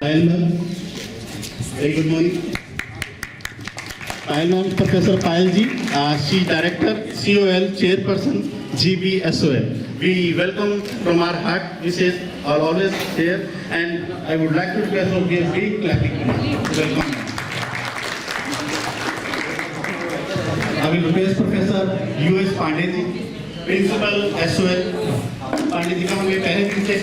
Payal ma'am, very good morning. Payal ma'am, Professor Payal ji, she Director, COL, Chairperson, GBSOL. We welcome from our heart. Wishes are always there, and I would like to request for a big clapping. Welcome. I will request Professor U.S. Pandey ji, Principal SOL. Pandey ji का हमें पहले दिन से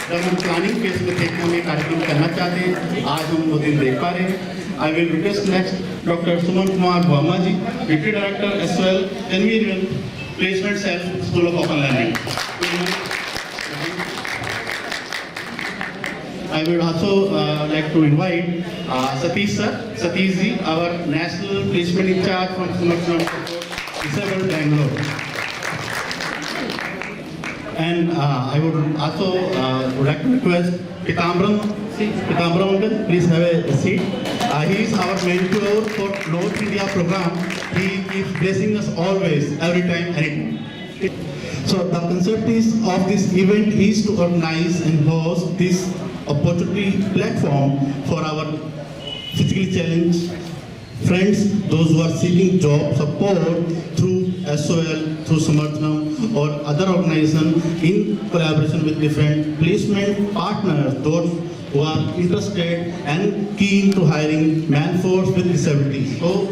जब हम planning phase में थे हम एक कार्यक्रम करना चाहते हैं, आज हम वो दिन देख पा रहे हैं। I will request next doctor Suman Kumar Verma ji, deputy director SOL convener placement cell school of open learning. I would also like to invite Satish sir, Satish ji, our national placement in charge from Samartham Disabled Bangalore. And I would also like to request Pitambram uncle, please have a seat. He is our mentor for North India program. He keeps blessing us always, every time, anytime. So the concept of this event is to organize and host this opportunity platform for our physically challenged friends, those who are seeking job support through SOL, through Samartham or other organization in collaboration with different placement partners, those who are interested and keen to hiring man-force with disabilities. So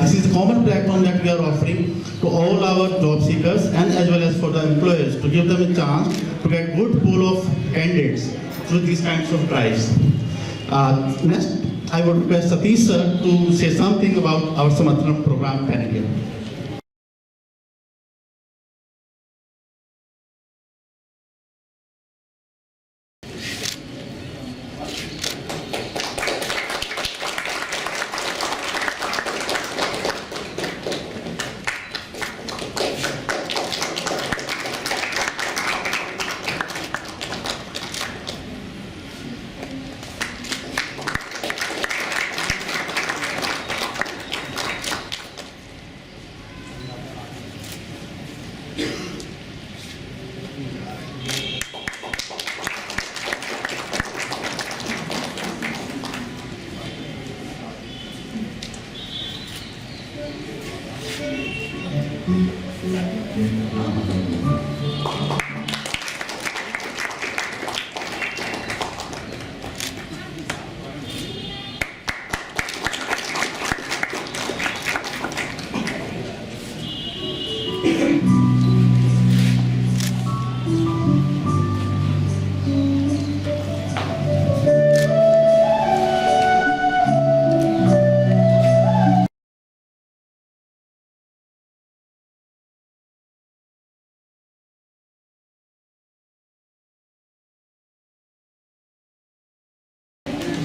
this is a common platform that we are offering to all our job seekers and as well as for the employers to give them a chance to get good pool of candidates through these kinds of drives. Next, I would request Satish sir to say something about our Samartham program pan-India.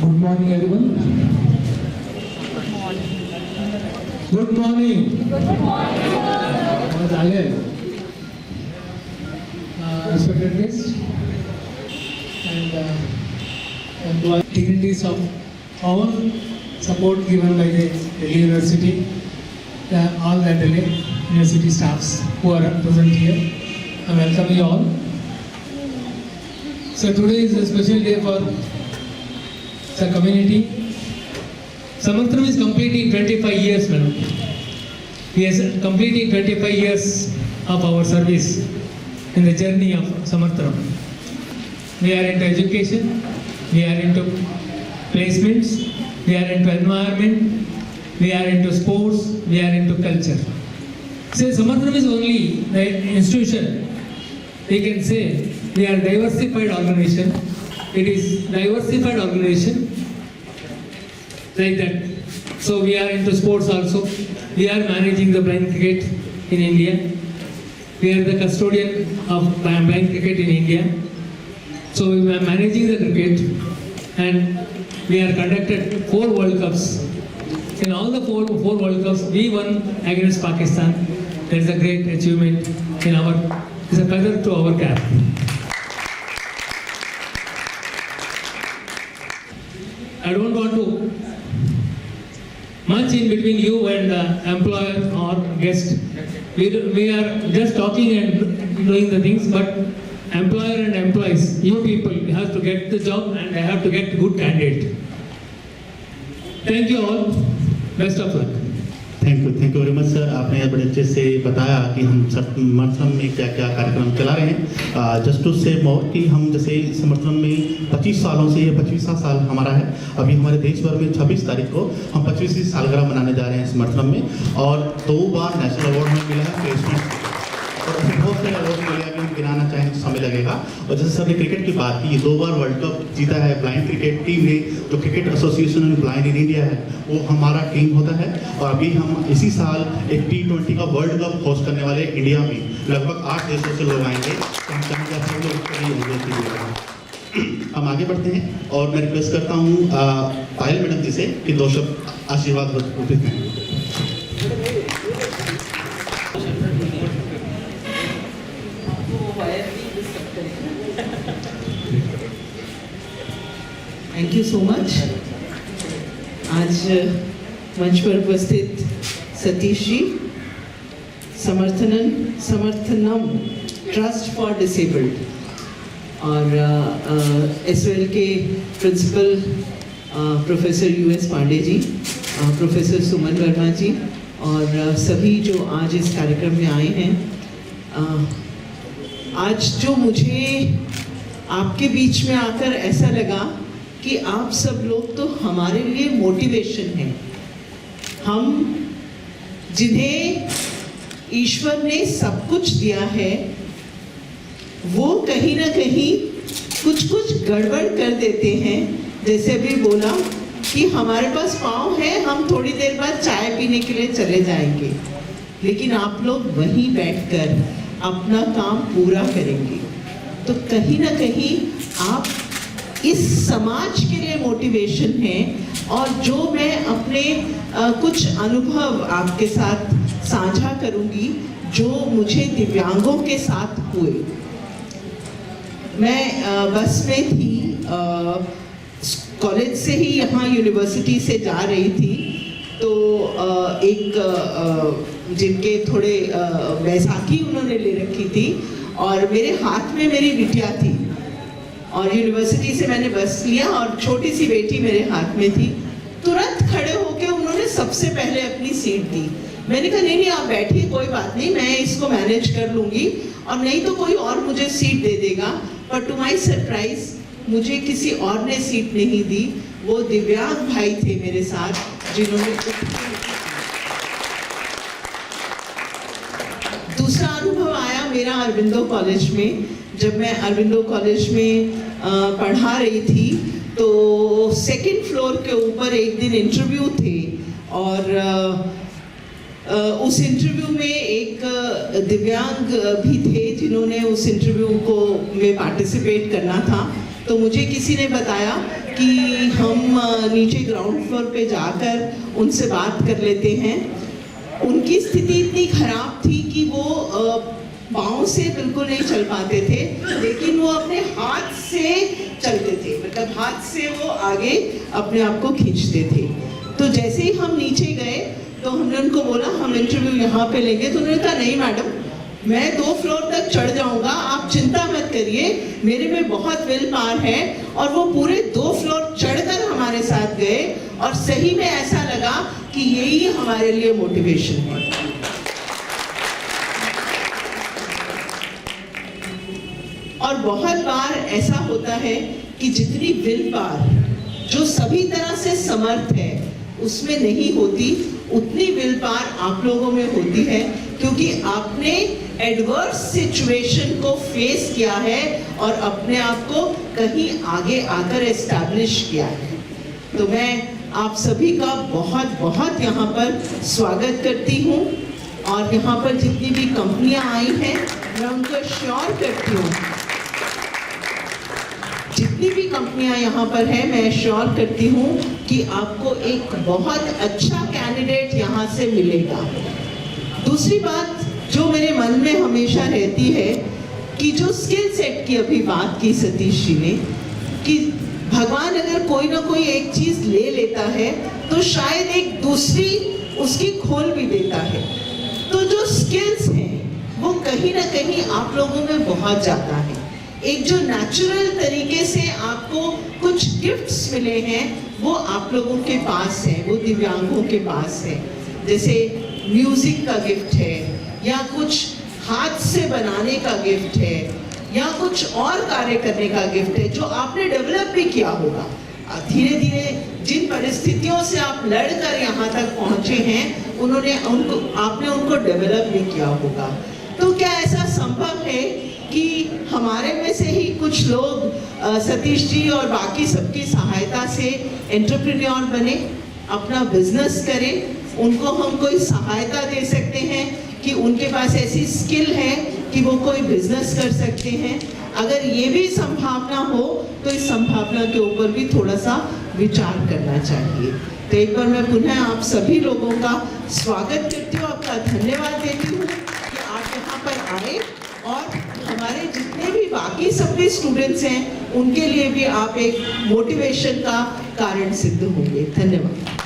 Good morning, everyone. Good morning. Good morning. Respected guests and employee dignities of all support given by the Delhi University, all the Delhi University staffs who are present here. I welcome you all. So today is a special day for the community. Samartham is completing 25 years now. We are completing 25 years of our service in the journey of Samartham. We are into education, we are into placements, we are into environment, we are into sports, we are into culture. So Samartham is only the institution. We can say we are diversified organization. It is diversified organization like that. So we are into sports also. We are managing the blind cricket in India. We are the custodian of blind cricket in India. So we are managing the cricket and we are conducted 4 World Cups. In all the four World Cups, we won against Pakistan. That is a great achievement in our, it's a feather to our cap. I don't want to much in between you and the employer or guest. We are just talking and doing the things, but employer and employees, you people have to get the job and I have to get good candidate. Thank you all. Best of luck. Thank you very much sir. आपने बड़े अच्छे से बताया कि हम समर्थन में क्या क्या कार्यक्रम चला रहे हैं. जस्ट टू से मोर कि हम जैसे समर्थन में 25 सालों से ये 25वां साल हमारा है. अभी हमारे देश भर में 26 तारीख को हम 25वीं सालगिरह मनाने जा रहे हैं समर्थन में और 2 बार नेशनल अवार्ड में मिला है प्लेसमेंट और ऐसे बहुत सारे अवार्ड मिले हैं. हम गिनाना चाहें तो समय लगेगा. और जैसे सर ने क्रिकेट की बात की, 2 बार वर्ल्ड कप जीता है ब्लाइंड क्रिकेट टीम ने. जो cricket association in blind in India है वो हमारा टीम होता है. और अभी हम इसी साल एक T20 का वर्ल्ड कप होस्ट करने वाले इंडिया में लगभग 8 देशों से लोग आएंगे. तो हम चाहेंगे आप सब लोग हम आगे बढ़ते हैं और मैं रिक्वेस्ट करता हूँ पायल मैडम जी से कि 2 शब्द आशीर्वाद रूपित हैं। Thank you so much. आज मंच पर उपस्थित Satish ji, Samarthanam trust for disabled और एसओएल के principal professor US Pandey ji, professor सुमन वर्मा जी और सभी जो आज इस कार्यक्रम में आए हैं। आज जो मुझे आपके बीच में आकर ऐसा लगा कि आप सब लोग तो हमारे लिए मोटिवेशन हैं। हम जिन्हें ईश्वर ने सब कुछ दिया है वो कहीं ना कहीं कुछ गड़बड़ कर देते हैं। जैसे अभी बोला कि हमारे पास पाँव है, हम थोड़ी देर बाद चाय पीने के लिए चले जाएंगे, लेकिन आप लोग वहीं बैठकर अपना काम पूरा करेंगे। तो कहीं ना कहीं आप इस समाज के लिए मोटिवेशन है। और जो मैं अपने कुछ अनुभव आपके साथ साझा करूंगी जो मुझे दिव्यांगों के साथ हुए। मैं बस में थी, कॉलेज से ही यहाँ यूनिवर्सिटी से जा रही थी, तो एक जिनके थोड़े बैसाखी उन्होंने ले रखी थी और मेरे हाथ में मेरी बिटिया थी और यूनिवर्सिटी से मैंने बस लिया और छोटी सी बेटी मेरे हाथ में थी। तुरंत खड़े होकर उन्होंने सबसे पहले अपनी सीट दी। मैंने कहा नहीं आप बैठिए, कोई बात नहीं, मैं इसको मैनेज कर लूँगी और नहीं तो कोई और मुझे सीट दे देगा। पर टू माई सरप्राइज मुझे किसी और ने सीट नहीं दी। वो दिव्यांग भाई थे मेरे साथ जिन्होंने। दूसरा अनुभव आया मेरा अरविंदो कॉलेज में। जब मैं अरविंदो कॉलेज में पढ़ा रही थी तो 2nd फ्लोर के ऊपर एक दिन इंटरव्यू थे और उस इंटरव्यू में एक दिव्यांग भी थे जिन्होंने उस इंटरव्यू को में पार्टिसिपेट करना था। तो मुझे किसी ने बताया कि हम नीचे ग्राउंड फ्लोर पे जाकर उनसे बात कर लेते हैं। उनकी स्थिति इतनी खराब थी कि वो पाँव से बिल्कुल नहीं चल पाते थे, लेकिन वो अपने हाथ से चलते थे, मतलब हाथ से वो आगे अपने आप को खींचते थे। तो जैसे ही हम नीचे गए तो हमने उनको बोला हम इंटरव्यू यहाँ पे लेंगे। तो उन्होंने कहा नहीं मैडम, मैं 2 फ्लोर तक चढ़ जाऊँगा, आप चिंता मत करिए, मेरे में बहुत विल पावर है। और वो पूरे 2 फ्लोर चढ़कर हमारे साथ गए और सही में ऐसा लगा कि यही हमारे लिए मोटिवेशन है। और बहुत बार ऐसा होता है कि जितनी विल पावर जो सभी तरह से समर्थ है उसमें नहीं होती, उतनी विल पावर आप लोगों में होती है, क्योंकि आपने एडवर्स सिचुएशन को फेस किया है और अपने आप को कहीं आगे आकर एस्टैब्लिश किया है। तो मैं आप सभी का बहुत बहुत यहाँ पर स्वागत करती हूँ और यहाँ पर जितनी भी कंपनियाँ आई हैं मैं उनको श्योर करती हूँ, जितनी भी कंपनियां यहाँ पर है मैं श्योर करती हूँ कि आपको एक बहुत अच्छा कैंडिडेट यहाँ से मिलेगा। दूसरी बात जो मेरे मन में हमेशा रहती है कि जो स्किल सेट की अभी बात की सतीश जी ने, कि भगवान अगर कोई ना कोई एक चीज ले लेता है तो शायद एक दूसरी उसकी खोल भी देता है। तो जो स्किल्स हैं वो कहीं ना कहीं आप लोगों में बहुत ज्यादा है। एक जो नेचुरल तरीके से आपको कुछ गिफ्ट्स मिले हैं वो आप लोगों के पास है, वो दिव्यांगों के पास है। जैसे म्यूजिक का गिफ्ट है या कुछ हाथ से बनाने का गिफ्ट है या कुछ और कार्य करने का गिफ्ट है जो आपने डेवलप भी किया होगा। धीरे धीरे जिन परिस्थितियों से आप लड़कर यहाँ तक पहुँचे हैं आपने उनको डेवलप भी किया होगा। तो क्या ऐसा संभव है कि हमारे में से ही कुछ लोग सतीश जी और बाकी सबकी सहायता से एंटरप्रेन्योर बने, अपना बिजनेस करें? उनको हम कोई सहायता दे सकते हैं कि उनके पास ऐसी स्किल है कि वो कोई बिजनेस कर सकते हैं। अगर ये भी संभावना हो तो इस संभावना के ऊपर भी थोड़ा सा विचार करना चाहिए। तो एक बार मैं पुनः आप सभी लोगों का स्वागत करती हूँ, आपका धन्यवाद देती हूँ कि आप यहाँ पर आए और हमारे जितने भी बाकी सभी स्टूडेंट्स हैं उनके लिए भी आप एक मोटिवेशन का कारण सिद्ध होंगे। धन्यवाद।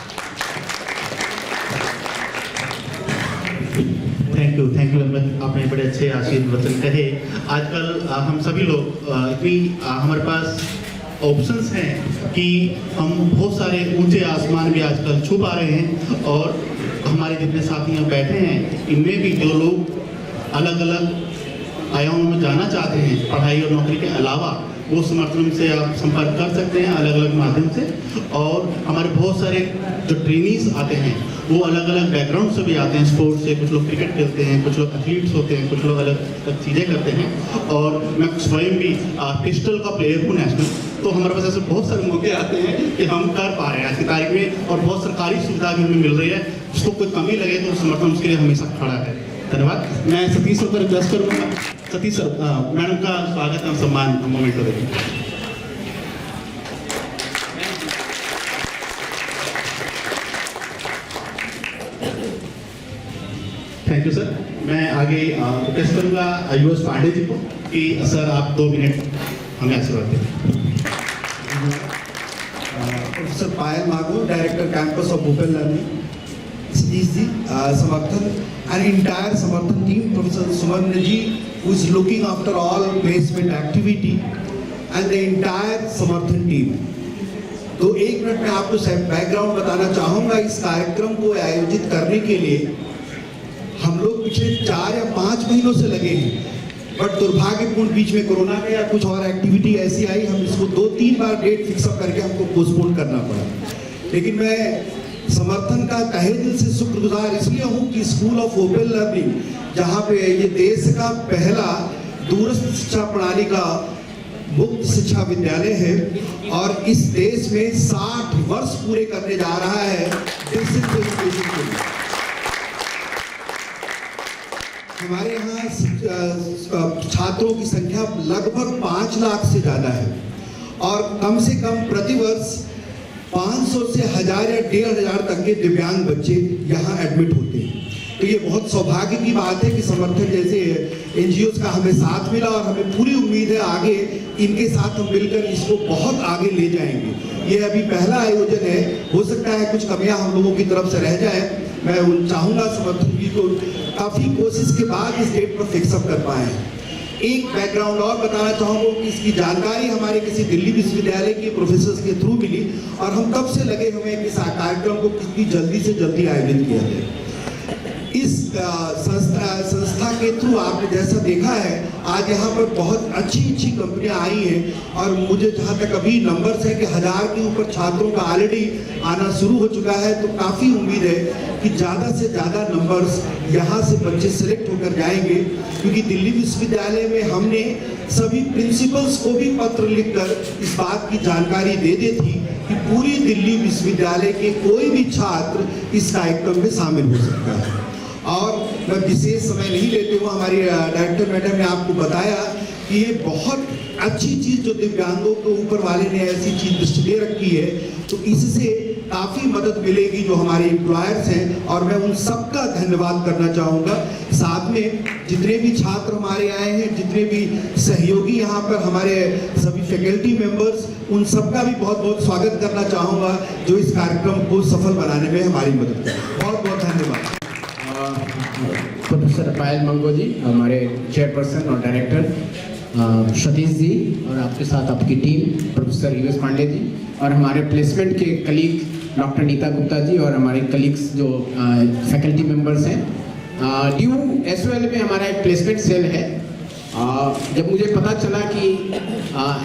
Thank you very much. आपने बड़े अच्छे आशीर्वचन कहे। आजकल हम सभी लोग इतनी हमारे पास ऑप्शंस हैं कि हम बहुत सारे ऊंचे आसमान भी आजकल छू पा रहे हैं, और हमारे जितने साथी यहाँ बैठे हैं इनमें भी जो लोग अलग अलग आयामों में जाना चाहते हैं पढ़ाई और नौकरी के अलावा, वो समर्थन से आप संपर्क कर सकते हैं अलग अलग माध्यम से। और हमारे बहुत सारे जो ट्रेनीज आते हैं वो अलग अलग बैकग्राउंड से भी आते हैं, स्पोर्ट्स से, कुछ लोग क्रिकेट खेलते हैं, कुछ लोग एथलीट्स होते हैं, कुछ लोग अलग अलग चीज़ें करते हैं। और मैं स्वयं भी पिस्टल का प्लेयर हूँ नेशनल, तो हमारे पास ऐसे बहुत सारे मौके आते हैं कि हम कर पा रहे हैं आज की तारीख में, और बहुत सरकारी सुविधा भी हमें मिल रही है। जिसको कोई कमी लगे तो समर्थन उसके लिए हमेशा खड़ा है। धन्यवाद। मैं सतीश सर को रिक्वेस्ट करूँगा, सतीश सर मैडम का स्वागत और सम्मान मोमेंट को देंगे। Thank you sir. मैं आगे रिक्वेस्ट करूँगा यूएस पांडे जी को कि सर आप 2 मिनट हमें आशीर्वाद दें। Professor Payal Mago, director campus of open learning, Satish ji, समर्थन and entire समर्थन team, Professor Sumana ji who is looking after all placement activity and the entire समर्थन team। तो 1 मिनट में आपको बैकग्राउंड बताना चाहूँगा। इस कार्यक्रम को आयोजित करने के लिए हम लोग पिछले 4 या 5 महीनों से लगे हैं, बट दुर्भाग्यपूर्ण बीच में कोरोना का या कुछ और एक्टिविटी ऐसी आई, हम इसको 2-3 बार डेट फिक्सअप करके हमको पोस्टपोन करना पड़ा। लेकिन मैं समर्थन का तहे दिल से शुक्रगुजार इसलिए हूँ कि स्कूल ऑफ ओपन लर्निंग, जहाँ पे ये देश का पहला दूरस्थ शिक्षा प्रणाली का मुक्त शिक्षा विद्यालय है, और इस देश में 60 वर्ष पूरे करने जा रहा है डिस्टेंस एजुकेशन के लिए। हमारे यहाँ छात्रों की संख्या लगभग 5 लाख से ज़्यादा है, और कम से कम प्रतिवर्ष 500 से 1000 या 1500 तक के दिव्यांग बच्चे यहाँ एडमिट होते हैं। तो ये बहुत सौभाग्य की बात है कि समर्थन जैसे एनजीओज का हमें साथ मिला, और हमें पूरी उम्मीद है आगे इनके साथ हम मिलकर इसको बहुत आगे ले जाएंगे। ये अभी पहला आयोजन है, हो सकता है कुछ कमियां हम लोगों की तरफ से रह जाए। मैं चाहूँगा समर्थन जी को काफ़ी कोशिश के बाद इस डेट पर फिक्सअप कर पाए। एक बैकग्राउंड और बताना चाहूँगा कि इसकी जानकारी हमारे किसी दिल्ली विश्वविद्यालय के प्रोफेसर्स के थ्रू मिली, और हम तब से लगे हुए हैं कि इस कार्यक्रम को कितनी जल्दी से जल्दी आयोजित किया जाए। इस संस्था के थ्रू आपने जैसा देखा है, आज यहाँ पर बहुत अच्छी कंपनियाँ आई हैं, और मुझे जहाँ तक अभी नंबर्स है कि 1000 के ऊपर छात्रों का ऑलरेडी आना शुरू हो चुका है। तो काफ़ी उम्मीद है कि ज़्यादा से ज़्यादा नंबर्स यहाँ से बच्चे सिलेक्ट होकर जाएंगे, क्योंकि दिल्ली विश्वविद्यालय में हमने सभी प्रिंसिपल्स को भी पत्र लिखकर इस बात की जानकारी दे दी थी कि पूरी दिल्ली विश्वविद्यालय के कोई भी छात्र इस कार्यक्रम में शामिल हो सकता है। और मैं विशेष समय नहीं लेते हुए, हमारी डायरेक्टर मैडम ने आपको बताया कि ये बहुत अच्छी चीज़ जो दिव्यांगों के ऊपर वाले ने ऐसी चीज़ दृष्टि दे रखी है, तो इससे काफ़ी मदद मिलेगी जो हमारे एम्प्लॉयर्स हैं, और मैं उन सबका धन्यवाद करना चाहूँगा। साथ में जितने भी छात्र हमारे आए हैं, जितने भी सहयोगी यहाँ पर हमारे सभी फैकल्टी मेंबर्स, उन सबका भी बहुत बहुत स्वागत करना चाहूँगा जो इस कार्यक्रम को सफल बनाने में हमारी मदद करें। बहुत बहुत धन्यवाद। प्रोफेसर पायल मंगो जी, हमारे चेयरपर्सन और डायरेक्टर, सतीश जी, और आपके साथ आपकी team, professor US Pandey ji, और हमारे प्लेसमेंट के कलीग डॉक्टर नीता गुप्ता जी, और हमारे कलीग्स जो फैकल्टी मेंबर्स हैं। DU-SOL में हमारा एक प्लेसमेंट सेल है। जब मुझे पता चला कि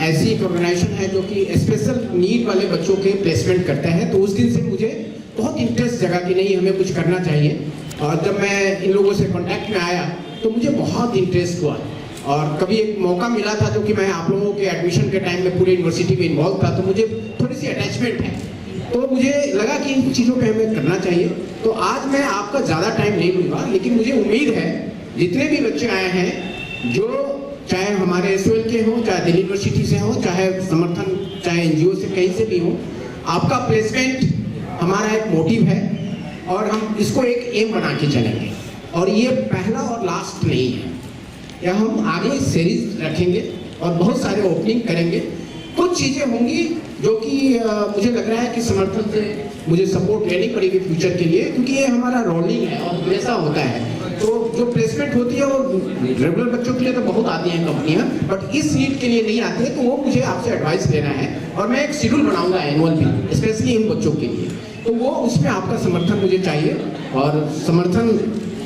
ऐसी एक ऑर्गेनाइजेशन है जो कि स्पेशल नीड वाले बच्चों के प्लेसमेंट करते हैं, तो उस दिन से मुझे बहुत इंटरेस्ट जगा कि नहीं, हमें कुछ करना चाहिए। और जब मैं इन लोगों से कांटेक्ट में आया तो मुझे बहुत इंटरेस्ट हुआ, और कभी एक मौका मिला था जो कि मैं आप लोगों के एडमिशन के टाइम में पूरे यूनिवर्सिटी में इन्वॉल्व था, तो मुझे थोड़ी सी अटैचमेंट है, तो मुझे लगा कि इन चीज़ों पे हमें करना चाहिए। तो आज मैं आपका ज़्यादा टाइम नहीं लूँगा, लेकिन मुझे उम्मीद है जितने भी बच्चे आए हैं जो चाहे हमारे एसओएल के हो, चाहे दिल्ली यूनिवर्सिटी से हो, चाहे समर्थन, चाहे एनजीओ से, कहीं से भी हो, आपका प्लेसमेंट हमारा एक मोटिव है और हम इसको एक एम बना के चलेंगे। और ये पहला और लास्ट नहीं है, या हम आगे सीरीज रखेंगे और बहुत सारे ओपनिंग करेंगे। कुछ चीज़ें होंगी जो कि मुझे लग रहा है कि समर्थन से मुझे सपोर्ट लेनी पड़ेगी फ्यूचर के लिए, क्योंकि ये हमारा रोलिंग है और हमेशा होता है। तो जो प्लेसमेंट होती है वो रेगुलर बच्चों के लिए तो बहुत आती हैं कंपनियां, बट इस सीट के लिए नहीं आती है, तो वो मुझे आपसे एडवाइस लेना है और मैं एक शेड्यूल बनाऊंगा एनुअल भी, स्पेशली इन बच्चों के लिए। तो वो उसमें आपका समर्थन मुझे चाहिए, और समर्थन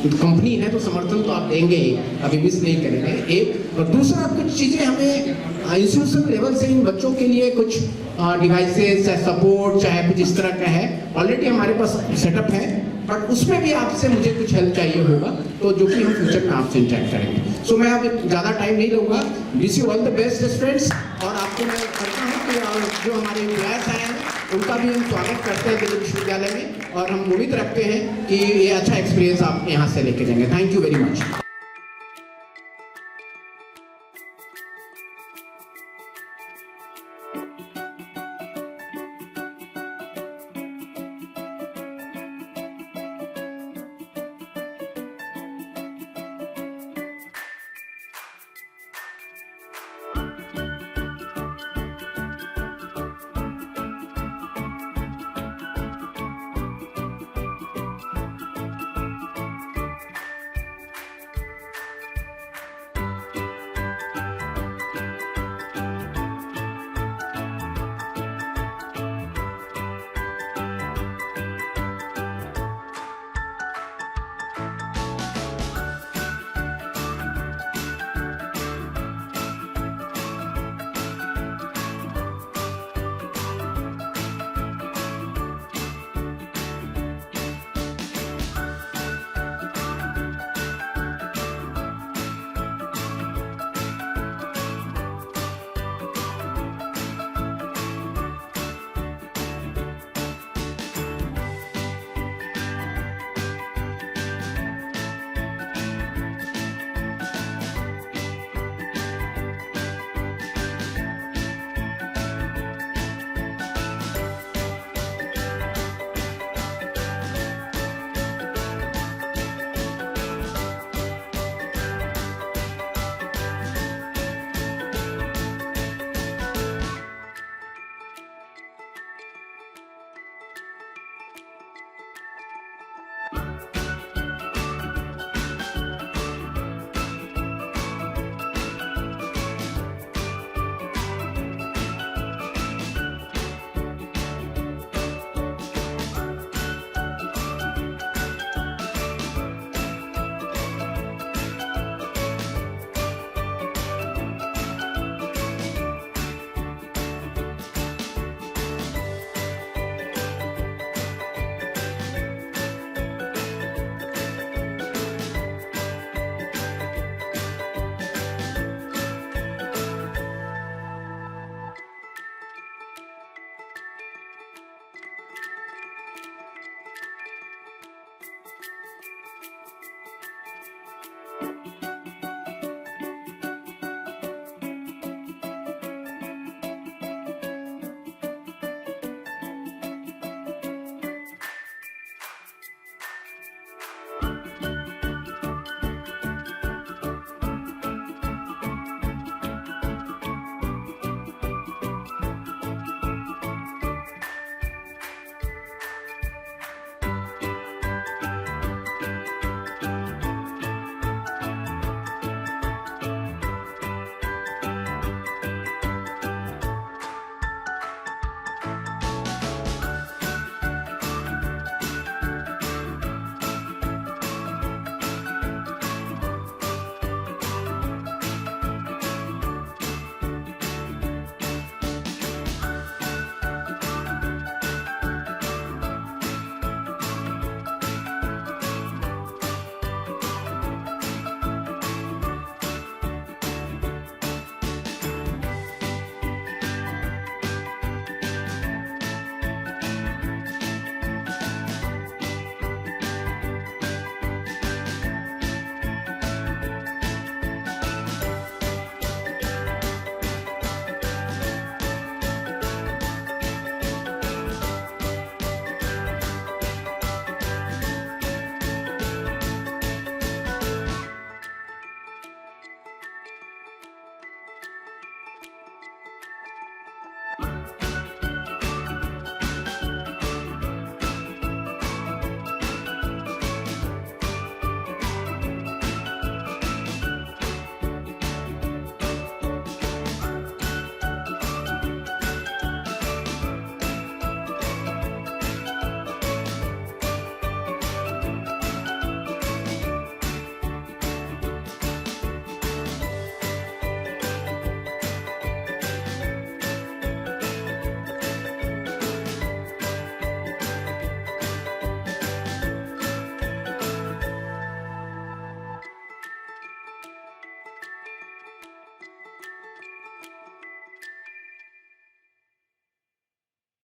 कंपनी है तो समर्थन तो आप देंगे ही, अभी मिस नहीं करेंगे। एक और दूसरा, कुछ चीज़ें हमें इंस्टीट्यूशन लेवल से इन बच्चों के लिए कुछ डिवाइसेस, चाहे सपोर्ट, चाहे कुछ इस तरह का है, ऑलरेडी हमारे पास सेटअप है, बट उसमें भी आपसे मुझे कुछ हेल्प चाहिए होगा, तो जो कि हम फ्यूचर में आपसे इंटरेक्ट करेंगे। सो मैं अब ज़्यादा टाइम नहीं लूँगा। Wish you all the best students. और आपको मैं करता हूँ कि जो हमारे एम्प्लॉयर्स आए हैं उनका भी हम स्वागत करते हैं दिल्ली विश्वविद्यालय में, और हम उम्मीद रखते हैं कि ये अच्छा एक्सपीरियंस आप यहाँ से लेके जाएंगे। Thank you very much.